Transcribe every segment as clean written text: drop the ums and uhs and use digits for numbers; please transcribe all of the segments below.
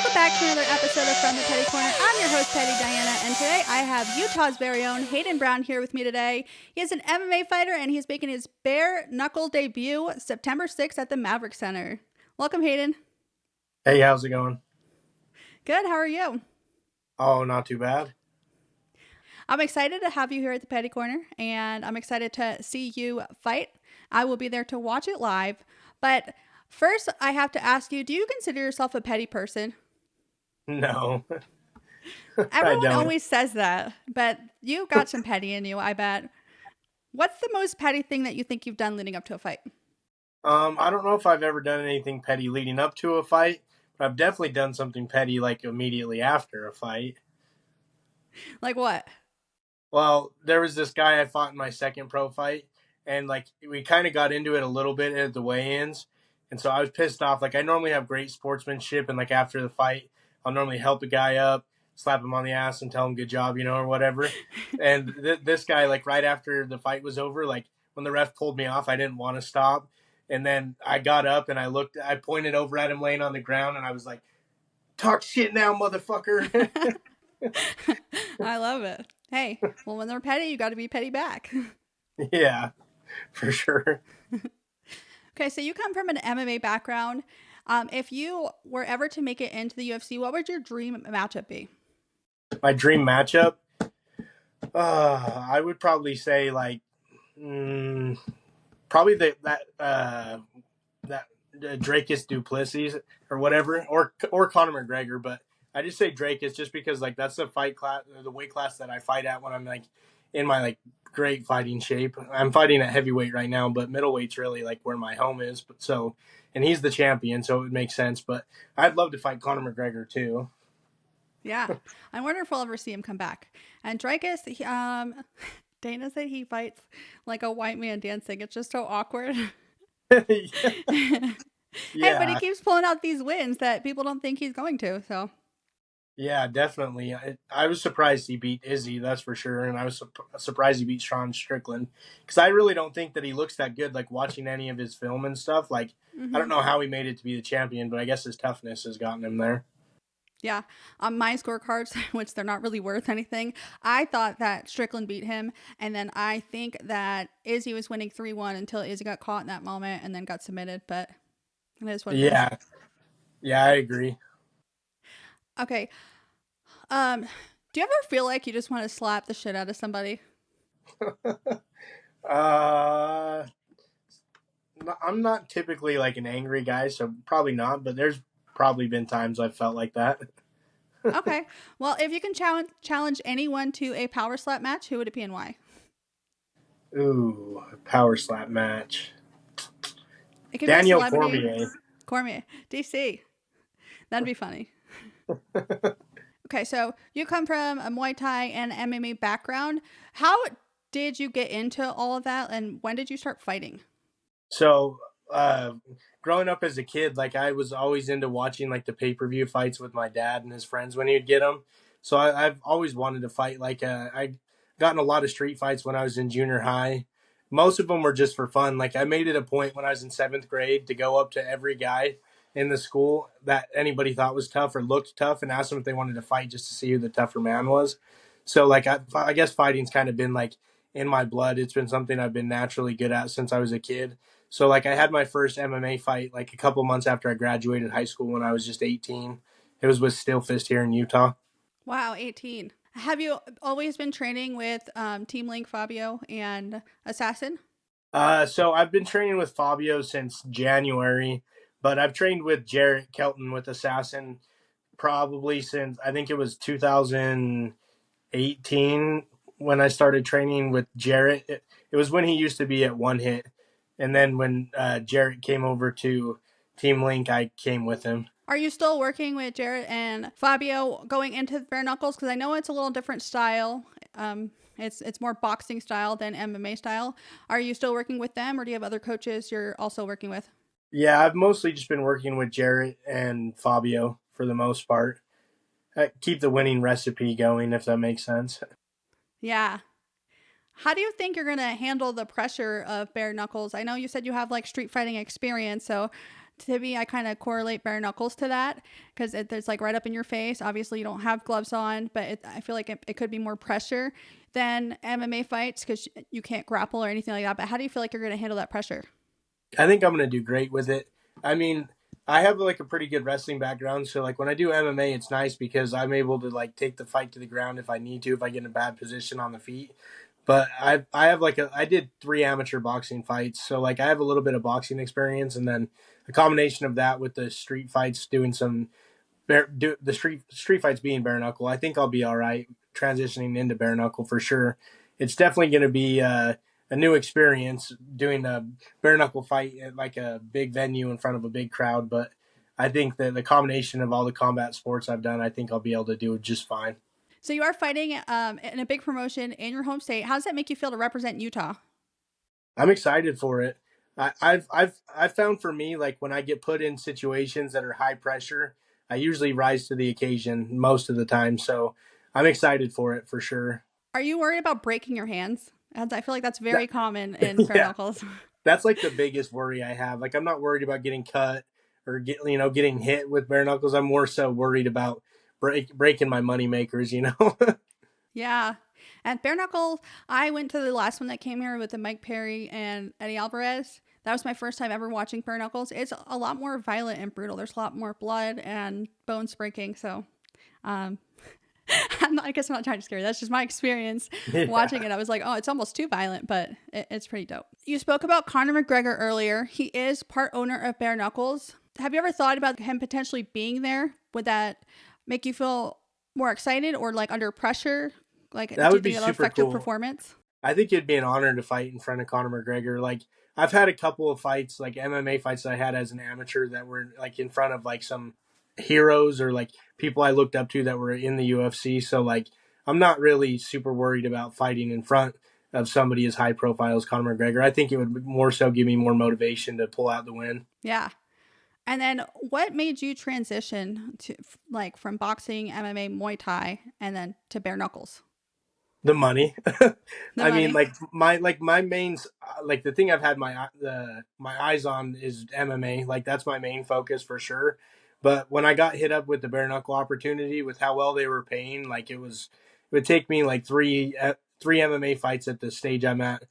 Welcome back to another episode of From the Petty Corner. I'm your host, Petty Diana, and today I have Utah's very own Hayden Brown here with me today. He is an MMA fighter, and he's making his bare knuckle debut September 6th at the Maverick Center. Welcome, Hayden. Hey, how's it going? Good, how are you? Oh, not too bad. I'm excited to have you here at the Petty Corner, and I'm excited to see you fight. I will be there to watch it live, but first I have to ask you, do you consider yourself a petty person? No, Everyone don't. always says that, but you got some petty in you, I bet. What's the most petty thing that you think you've done leading up to a fight? I don't know if I've ever done anything petty leading up to a fight, but I've definitely done something petty like immediately after a fight. Like what? Well, there was this guy I fought in my second pro fight, and like we kind of got into it a little bit at the weigh-ins, and so I was pissed off. Like I normally have great sportsmanship, and like after the fight, I'll normally help a guy up, slap him on the ass, and tell him good job, or whatever. And this guy, like right after the fight was over, like when the ref pulled me off, I didn't want to stop, and then I got up and I pointed over at him laying on the ground, and I was like, "Talk shit now, motherfucker." I love it. Hey, well, when they're petty, you got to be petty back. Yeah, for sure. Okay, so you come from an MMA background. If you were ever to make it into the UFC, what would your dream matchup be? My dream matchup, I would probably say like, probably that Dracus Duplessis or whatever, or Conor McGregor. But I just say Dracus just because like that's the weight class that I fight at when I'm like in my like great fighting shape. I'm fighting at heavyweight right now, but middleweight's really like where my home is. And he's the champion, so it would make sense. But I'd love to fight Conor McGregor too. Yeah, I wonder if we'll ever see him come back. And Dracus, Dana said he fights like a white man dancing. It's just so awkward. Hey, but he Yeah, keeps pulling out these wins that people don't think he's going to. So yeah, definitely. I was surprised he beat Izzy, that's for sure, and I was surprised he beat Sean Strickland because I really don't think that he looks that good. Like watching any of his film and stuff, like I don't know how he made it to be the champion, but I guess his toughness has gotten him there. yeah, on my scorecards, which they're not really worth anything, I thought that Strickland beat him, and then I think that Izzy was winning 3-1 until Izzy got caught in that moment and then got submitted. But it is what it is. Yeah, yeah, I agree. Okay. Do you ever feel like you just want to slap the shit out of somebody? Uh, I'm not typically like an angry guy, so probably not. But there's probably been times I've felt like that. Okay. Well, if you can challenge anyone to a power slap match, who would it be and why? Ooh, a power slap match. It could be a Daniel celebrity. Cormier. Cormier. DC. That'd be funny. Okay, so you come from a Muay Thai and MMA background. How did you get into all of that, and when did you start fighting? So, growing up as a kid, like I was always into watching like the pay-per-view fights with my dad and his friends when he'd get them. So I've always wanted to fight. Like I got in a lot of street fights when I was in junior high. Most of them were just for fun. Like I made it a point when I was in seventh grade to go up to every guy in the school that anybody thought was tough or looked tough and ask them if they wanted to fight just to see who the tougher man was. So like I guess fighting's kind of been like in my blood. It's been something I've been naturally good at since I was a kid. So like I had my first MMA fight like a couple months after I graduated high school when I was just 18. It was with Steel Fist here in Utah. Wow, 18. Have you always been training with Team Link, Fabio, and Assassin? So I've been training with Fabio since January, but I've trained with Jarrett Kelton with Assassin probably since I think it was 2018 when I started training with Jarrett. It was when he used to be at One Hit. And then when Jarrett came over to Team Link, I came with him. Are you still working with Jarrett and Fabio going into bare knuckles? Because I know it's a little different style. It's more boxing style than MMA style. Are you still working with them, or do you have other coaches you're also working with? Yeah, I've mostly just been working with Jarrett and Fabio for the most part. Keep the winning recipe going, if that makes sense. Yeah. How do you think you're going to handle the pressure of bare knuckles? I know you said you have like street fighting experience, so To me, I kind of correlate bare knuckles to that because it's like right up in your face. Obviously, you don't have gloves on, but I feel like it could be more pressure than MMA fights because you can't grapple or anything like that. But how do you feel like you're going to handle that pressure? I think I'm gonna do great with it. I mean, I have like a pretty good wrestling background, so like when I do MMA, it's nice because I'm able to like take the fight to the ground if I need to, if I get in a bad position on the feet. But I have like I did 3 amateur boxing fights, so like I have a little bit of boxing experience, and then a combination of that with the street fights, doing some the street fights being bare knuckle. I think I'll be all right transitioning into bare knuckle for sure. It's definitely going to be a new experience doing a bare knuckle fight at like a big venue in front of a big crowd, but I think that the combination of all the combat sports I've done, I think I'll be able to do it just fine. So you are fighting in a big promotion in your home state. How does that make you feel to represent Utah? I'm excited for it. I've found for me, like when I get put in situations that are high pressure, I usually rise to the occasion most of the time. So I'm excited for it for sure. Are you worried about breaking your hands? As I feel like that's very That, common in bare yeah, knuckles. that's like the biggest worry I have. Like I'm not worried about getting cut or getting hit with bare knuckles. I'm more so worried about breaking my money makers. Yeah. And bare knuckle, I went to the last one that came here with the Mike Perry and Eddie Alvarez. That was my first time ever watching bare knuckles. It's a lot more violent and brutal. There's a lot more blood and bones breaking. So, um, I guess I'm not trying to scare you. That's just my experience Yeah. watching it. I was like, oh, it's almost too violent, but it's pretty dope. You spoke about Conor McGregor earlier. He is part owner of Bare Knuckles. Have you ever thought about him potentially being there? Would that make you feel more excited or like under pressure? Like, do That you would be think that'll super affect your cool. performance? I think it'd be an honor to fight in front of Conor McGregor. Like I've had a couple of fights, like MMA fights that I had as an amateur that were like in front of like some heroes or like people I looked up to that were in the UFC. So like I'm not really super worried about fighting in front of somebody as high profile as Conor McGregor. I think it would more so give me more motivation to pull out the win. Yeah. And then what made you transition to like from boxing, MMA, Muay Thai, and then to bare knuckles? The money. The I mean, money. my main like the thing I've had my eyes on is MMA. Like that's my main focus for sure. But when I got hit up with the bare knuckle opportunity, with how well they were paying, like it would take me like three MMA fights at the stage I'm at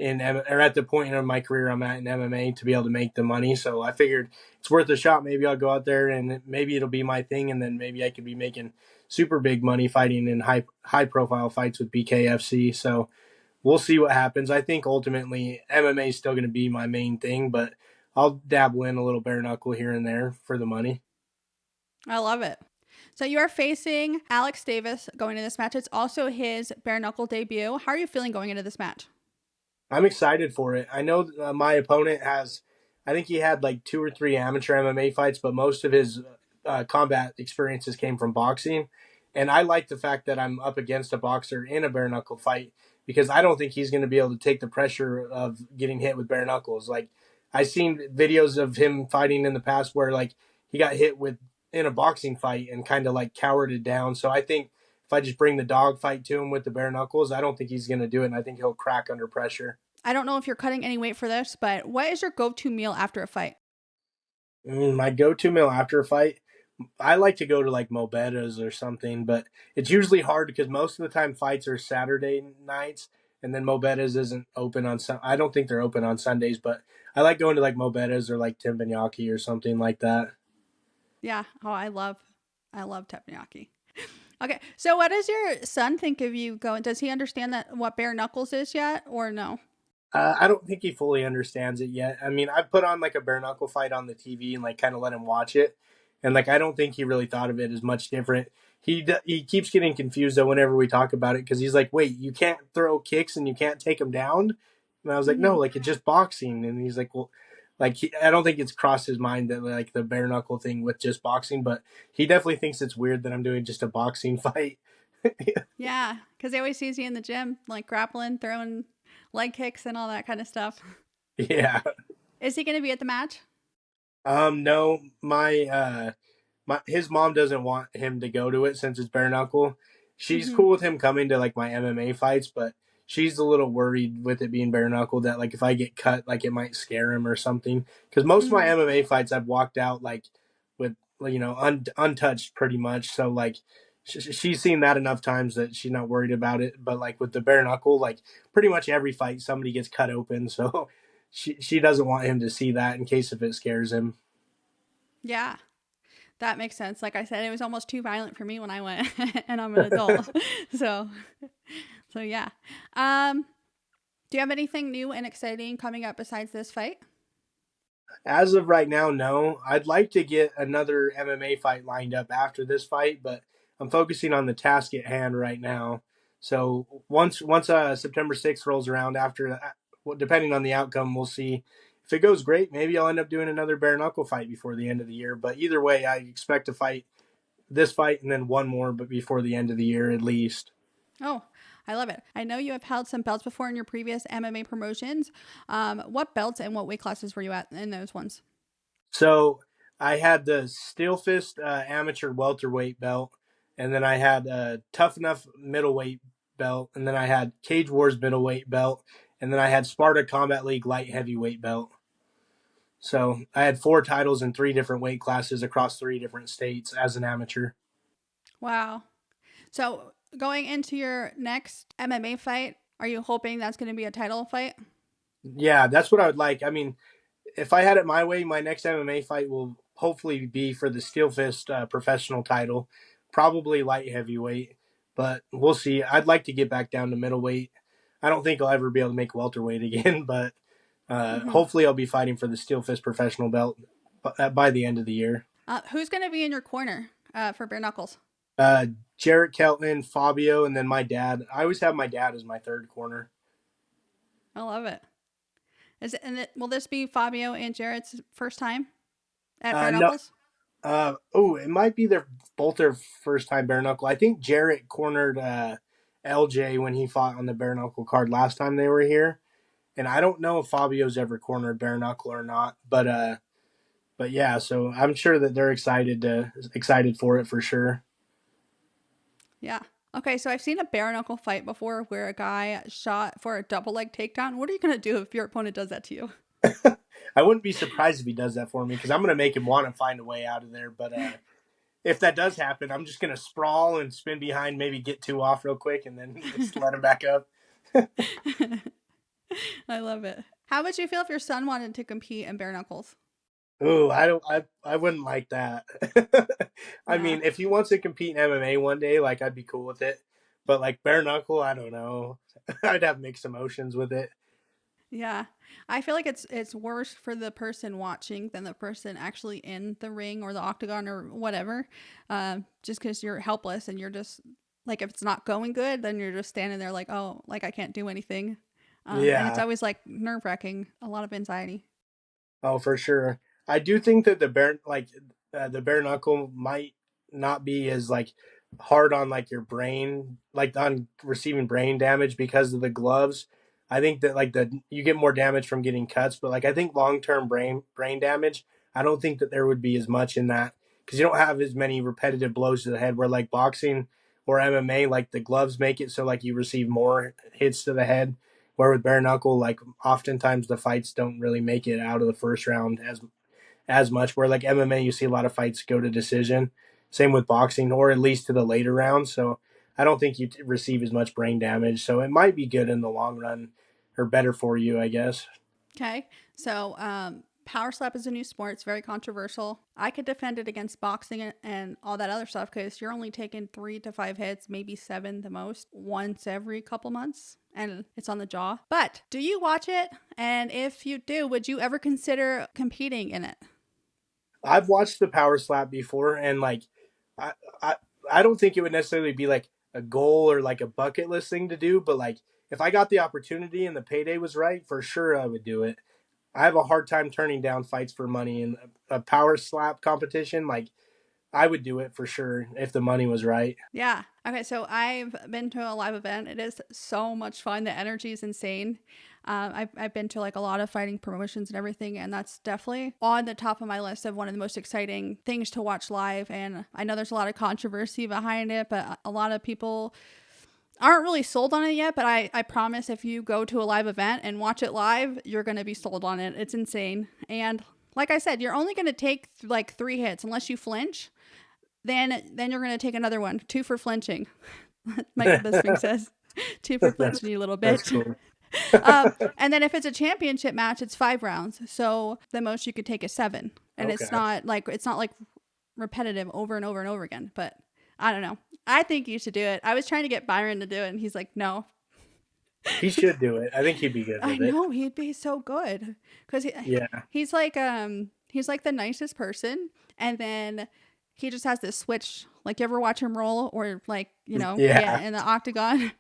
or at the point in my career I'm at in MMA to be able to make the money. So I figured it's worth a shot. Maybe I'll go out there and maybe it'll be my thing, and then maybe I could be making super big money fighting in high profile fights with BKFC. So we'll see what happens. I think ultimately MMA is still going to be my main thing, but I'll dabble in a little bare knuckle here and there for the money. I love it. So you are facing Alex Davis going into this match. It's also his bare knuckle debut. How are you feeling going into this match? I'm excited for it. I know my opponent has, I think he had like 2 or 3 amateur MMA fights, but most of his combat experiences came from boxing. And I like the fact that I'm up against a boxer in a bare knuckle fight because I don't think he's going to be able to take the pressure of getting hit with bare knuckles. Like I've seen videos of him fighting in the past where like he got hit with in a boxing fight and kind of like cowered down. So I think if I just bring the dog fight to him with the bare knuckles, I don't think he's going to do it. And I think he'll crack under pressure. I don't know if you're cutting any weight for this, but what is your go-to meal after a fight? My go-to meal after a fight, I like to go to like Mobetta's or something, but it's usually hard because most of the time fights are Saturday nights, and then Mobetta's isn't open on Sun. I don't think they're open on Sundays, but I like going to like Mobetta's or like Teppanyaki or something like that. Yeah. Oh, I love teppanyaki. Okay. So what does your son think of you going? Does he understand that what bare knuckles is yet or no? I don't think he fully understands it yet. I mean, I've put on like a bare knuckle fight on the TV and like kind of let him watch it, and like I don't think he really thought of it as much different. He keeps getting confused though whenever we talk about it because he's like, "Wait, you can't throw kicks and you can't take them down?" And I was like, "No, Mm-hmm. like it's just boxing." And he's like, "Well." I don't think it's crossed his mind that like the bare knuckle thing with just boxing, but he definitely thinks it's weird that I'm doing just a boxing fight. Yeah. Because he always sees you in the gym, like grappling, throwing leg kicks and all that kind of stuff. Yeah. Is he going to be at the match? No, his mom doesn't want him to go to it since it's bare knuckle. She's Mm-hmm. cool with him coming to like my MMA fights, but she's a little worried with it being bare knuckle that like if I get cut, like it might scare him or something. Because most of my Mm-hmm. MMA fights, I've walked out like with untouched pretty much. So like she's seen that enough times that she's not worried about it. But like with the bare knuckle, like pretty much every fight somebody gets cut open, so she doesn't want him to see that in case if it scares him. Yeah, that makes sense. Like I said, it was almost too violent for me when I went, and I'm an adult. so, so yeah. Um, do you have anything new and exciting coming up besides this fight? As of right now, no. I'd like to get another MMA fight lined up after this fight, but I'm focusing on the task at hand right now. So once September 6th rolls around, depending on the outcome, we'll see. If it goes great, maybe I'll end up doing another bare knuckle fight before the end of the year. But either way, I expect to fight this fight and then one more, but before the end of the year at least. Oh, I love it. I know you have held some belts before in your previous MMA promotions. What belts and what weight classes were you at in those ones? So I had the Steel Fist amateur welterweight belt, and then I had a Tough Enough middleweight belt, and then I had Cage Wars middleweight belt, and then I had Sparta Combat League light heavyweight belt. So I had 4 titles in 3 different weight classes across 3 different states as an amateur. Wow. So going into your next MMA fight, are you hoping that's going to be a title fight? Yeah, that's what I would like. I mean, if I had it my way, my next MMA fight will hopefully be for the Steel Fist professional title, probably light heavyweight, but we'll see. I'd like to get back down to middleweight. I don't think I'll ever be able to make welterweight again, but Mm-hmm. hopefully I'll be fighting for the Steel Fist professional belt by the end of the year. Who's going to be in your corner for bare knuckles? Uh, Jarrett Keltman, Fabio, and then my dad. I always have my dad as my third corner. I love it. Will this be Fabio and Jarrett's first time at bare No, knuckles? it might be their first time bare knuckle. I think Jarrett cornered LJ when he fought on the bare knuckle card last time they were here, and I don't know if Fabio's ever cornered bare knuckle or not. But yeah, so I'm sure that they're excited for it for sure. Yeah. Okay, so I've seen a bare knuckle fight before where a guy shot for a double leg takedown. What are you going to do if your opponent does that to you? I wouldn't be surprised if he does that for me because I'm going to make him want to find a way out of there. But if that does happen, I'm just going to sprawl and spin behind, maybe get 2 off real quick, and then just let him back up. I love it. How would you feel if your son wanted to compete in bare knuckles? Ooh, I wouldn't like that. I Yeah. mean, if he wants to compete in MMA one day, like I'd be cool with it. But like bare knuckle, I don't know. I'd have mixed emotions with it. Yeah. I feel like it's worse for the person watching than the person actually in the ring or the octagon or whatever. Just because you're helpless and you're just like, if it's not going good, then you're just standing there like, oh, like I can't do anything. And it's Yeah. always like nerve wracking, a lot of anxiety. Oh, for sure. I do think that the bare knuckle might not be as like hard on like your brain, like on receiving brain damage because of the gloves. I think that like the you get more damage from getting cuts, but like I think long term brain damage, I don't think that there would be as much in that because you don't have as many repetitive blows to the head. Where like boxing or MMA, like the gloves make it so like you receive more hits to the head. Where with bare knuckle, like oftentimes the fights don't really make it out of the first round as much. Where like MMA, you see a lot of fights go to decision. Same with boxing, or at least to the later rounds. So I don't think you receive as much brain damage. So it might be good in the long run, or better for you, I guess. Okay. So, power slap is a new sport. It's very controversial. I could defend it against boxing and all that other stuff because you're only taking 3 to 5 hits, maybe 7 the most, once every couple months. And it's on the jaw. But do you watch it? And if you do, would you ever consider competing in it? I've watched the power slap before, and like, I I, I don't think it would necessarily be like a goal or like a bucket list thing to do, but like if I got the opportunity and the payday was right, for sure I would do it. I have a hard time turning down fights for money in a power slap competition. Like I would do it for sure if the money was right. Yeah. Okay. So I've been to a live event. It is so much fun. The energy is insane. I've been to like a lot of fighting promotions and everything, and that's definitely on the top of my list of one of the most exciting things to watch live. And I know there's a lot of controversy behind it, but a lot of people aren't really sold on it yet, but I promise if you go to a live event and watch it live, you're going to be sold on it. It's insane. And like I said, you're only going to take like 3 hits unless you flinch. Then you're going to take another one. 2 for flinching. Like the Sphinx says. 2 for flinching, you little bitch. Cool. And then if it's a championship match, it's 5 rounds. So the most you could take is 7. And Okay. it's not like repetitive over and over and over again. But I don't know. I think you should do it. I was trying to get Byron to do it, and he's like, no. He should do it. I think he'd be good with I it. know he'd be so good because he's like the nicest person, and then he just has this switch. Like, you ever watch him roll, or like in the octagon,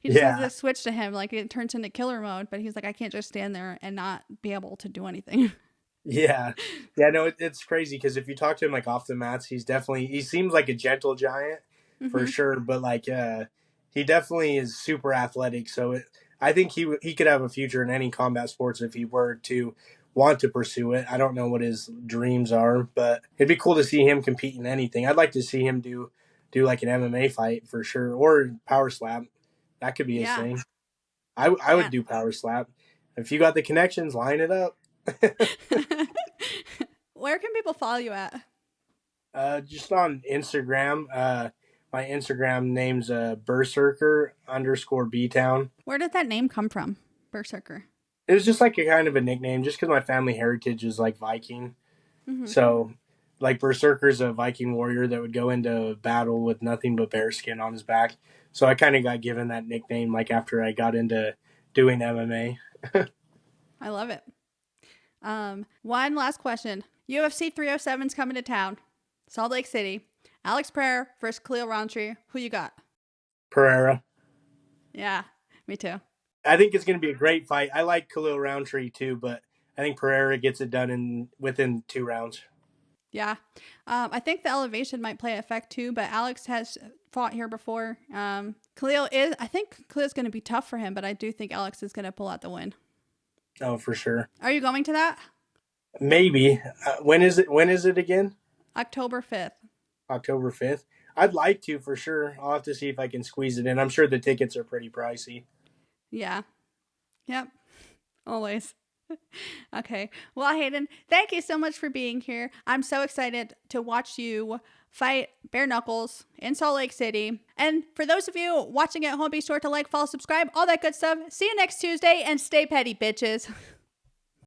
he just has this switch to him. Like, it turns into killer mode, but he's like, I can't just stand there and not be able to do anything. Yeah. No, it's crazy because if you talk to him like off the mats, he seems like a gentle giant for sure, but like he definitely is super athletic. So I think he could have a future in any combat sports if he were to want to pursue it. I don't know what his dreams are, but it'd be cool to see him compete in anything. I'd like to see him do like an MMA fight for sure, or power slap. That could be his thing. I would do power slap. If you got the connections, line it up. Where can people follow you at? Just on Instagram. My Instagram name's Berserker _Btown. Where did that name come from? Berserker. It was just like a kind of a nickname, just because my family heritage is like Viking. So, like, Berserker's a Viking warrior that would go into battle with nothing but bear skin on his back. So I kind of got given that nickname like after I got into doing MMA. I love it. One last question. UFC 307's coming to town. Salt Lake City. Alex Pereira versus Khalil Rountree. Who you got? Pereira. Yeah, me too. I think it's going to be a great fight. I like Khalil Rountree too, but I think Pereira gets it done within 2 rounds. Yeah. I think the elevation might play effect too, but Alex has fought here before. I think Khalil's going to be tough for him, but I do think Alex is going to pull out the win. Oh, for sure. Are you going to that? Maybe. When is it again? October 5th. October 5th. I'd like to, for sure. I'll have to see if I can squeeze it in. I'm sure the tickets are pretty pricey. Yeah. Yep. Always. Okay. Well, Hayden, thank you so much for being here. I'm so excited to watch you fight bare knuckles in Salt Lake City. And for those of you watching at home, be sure to like, follow, subscribe, all that good stuff. See you next Tuesday, and stay petty, bitches.